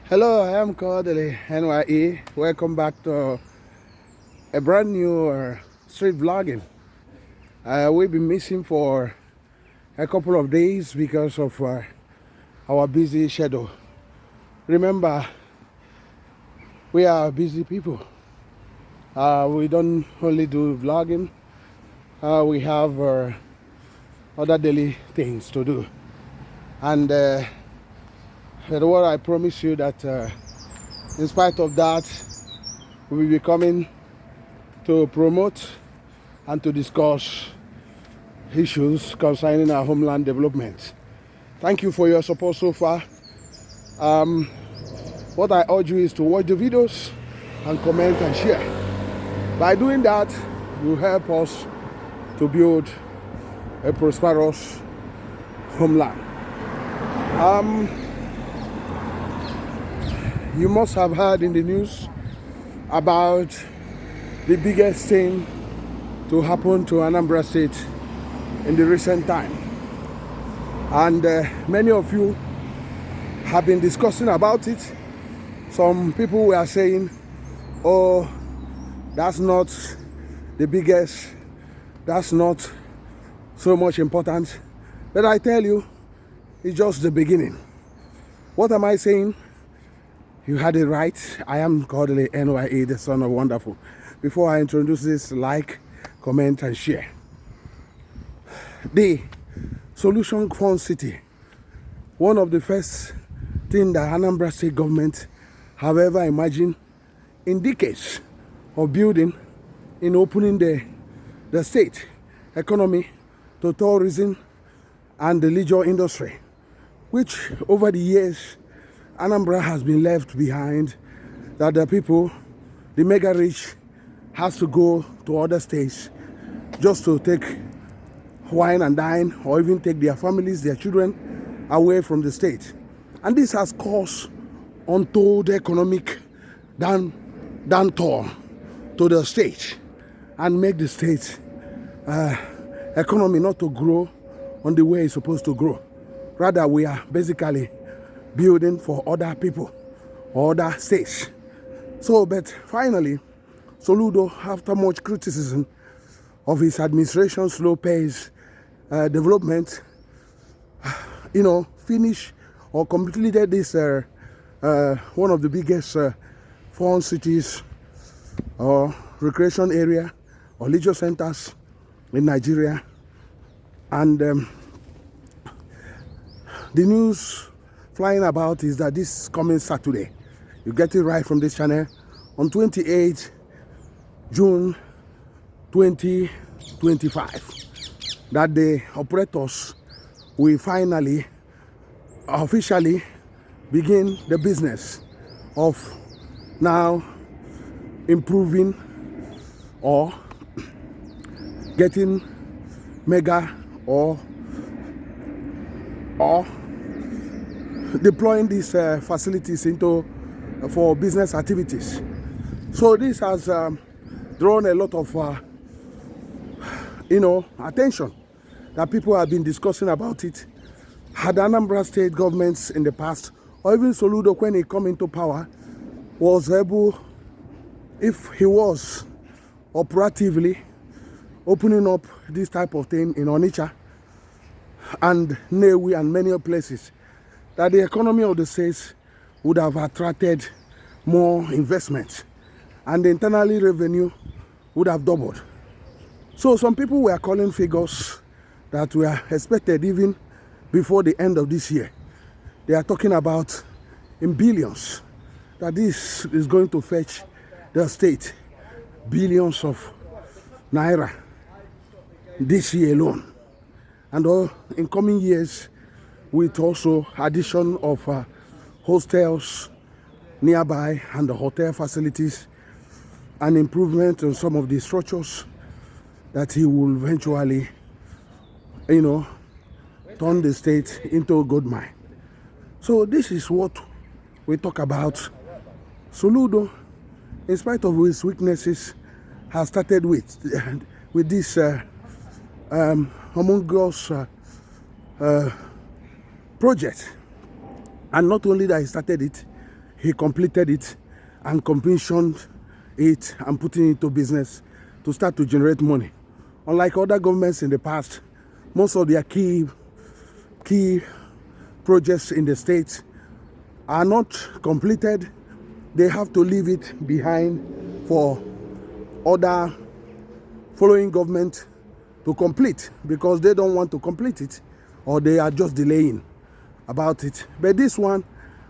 Hello, I am Kodili-nye. Welcome back to a brand new street vlogging. We've been missing for a couple of days because of our busy schedule. Remember, we are busy people. We don't only do vlogging, we have other daily things to do. And what I promise you that in spite of that, we will be coming to promote and to discuss issues concerning our homeland development. Thank you for your support so far. What I urge you is to watch the videos and comment and share. By doing that, you help us to build a prosperous homeland. You must have heard in the news about the biggest thing to happen to Anambra State in the recent time. And many of you have been discussing about it. Some people were saying, oh, that's not the biggest, that's not so much important. But I tell you, it's just the beginning. What am I saying? You had it right. I am Kodili-nye, the son of wonderful. Before I introduce this, like, comment, and share. The Solution Fund City, one of the first things that Anambra State government have ever imagined in decades of building, in opening the state economy to tourism and the leisure industry, which over the years Anambra has been left behind, that the people, the mega rich, has to go to other states just to take wine and dine, or even take their families, their children away from the state. And this has caused untold economic downturn to the state and make the state economy not to grow on the way it's supposed to grow. Rather, we are basically building for other people or other states. So, but finally, Soludo, after much criticism of his administration's slow pace development, finished or completed this one of the biggest foreign cities or recreation area or leisure centers in Nigeria. And the news flying about is that this coming Saturday, you get it right from this channel, on 28 June 2025, that the operators will finally officially begin the business of now improving or getting mega or deploying these facilities for business activities. So this has drawn a lot of attention, that people have been discussing about it. Had Anambra State governments in the past, or even Soludo when he come into power, was able, if he was operatively opening up this type of thing in Onitsha and Newi and many other places, that the economy of the states would have attracted more investment and the internal revenue would have doubled. So some people were calling figures that were expected even before the end of this year. They are talking about in billions, that this is going to fetch the state billions of naira this year alone, and in coming years, with also addition of hostels nearby and the hotel facilities and improvement on some of the structures, that he will eventually, turn the state into a gold mine. So this is what we talk about. Soludo, in spite of his weaknesses, has started with this humongous project. And not only that he started it, he completed it and commissioned it and putting it into business to start to generate money. Unlike other governments in the past, most of their key projects in the state are not completed. They have to leave it behind for other following government to complete because they don't want to complete it, or they are just delaying about it. But this one,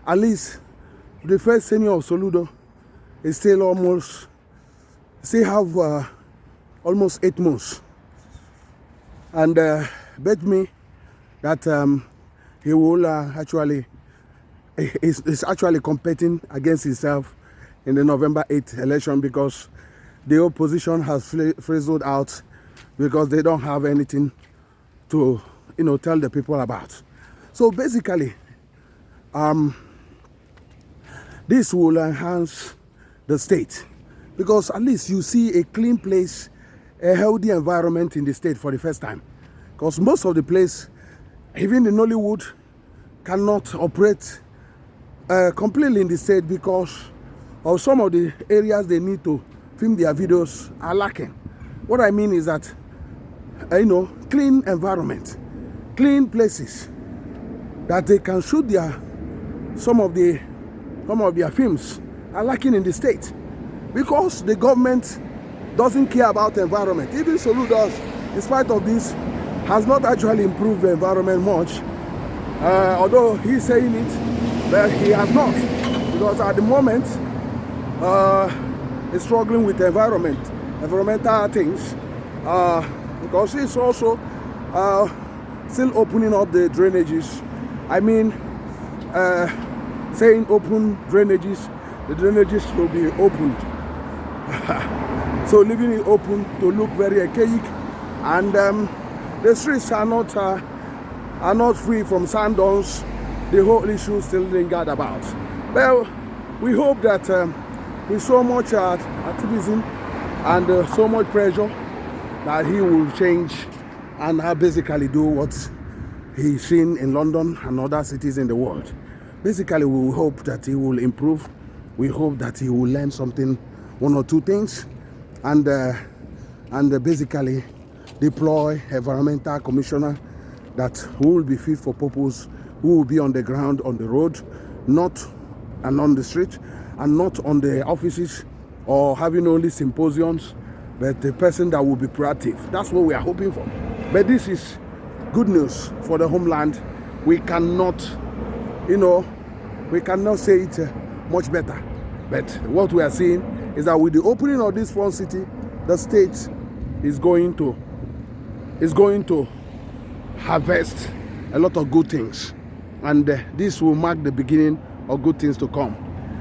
at least the first tenure of Soludo is still have almost 8 months, and bet me that he will actually is actually competing against himself in the November 8th election, because the opposition has fizzled out because they don't have anything to tell the people about. So basically, this will enhance the state, because at least you see a clean place, a healthy environment in the state for the first time. Because most of the place, even in Nollywood, cannot operate completely in the state because of some of the areas they need to film their videos are lacking. What I mean is that clean environment, clean places that they can shoot some of their films are lacking in the state, because the government doesn't care about the environment. Even Soludo, in spite of this, has not actually improved the environment much, although he's saying it, but he has not, because at the moment he's struggling with the environmental things, because he's also still opening up the drainages. I mean, saying open drainages, the drainages will be opened. So leaving it open to look very archaic, and the streets are not free from sand dunes. The whole issue still lingered about. Well, we hope that with so much activism and so much pressure, that he will change and basically do what he's seen in London and other cities in the world. Basically, we hope that he will improve. We hope that he will learn something, one or two things, and basically deploy environmental commissioner that will be fit for purpose, who will be on the ground, on the road, not and on the street, and not on the offices or having only symposiums, but the person that will be proactive. That's what we are hoping for. But this is good news for the homeland. We cannot say it much better. But what we are seeing is that with the opening of this front city, the state is going to harvest a lot of good things, and this will mark the beginning of good things to come.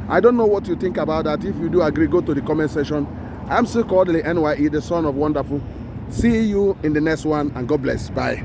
I don't know what you think about that. If you do agree, go to the comment section. I'm still Kodili-nye, the son of wonderful. See you in the next one, and God bless. Bye.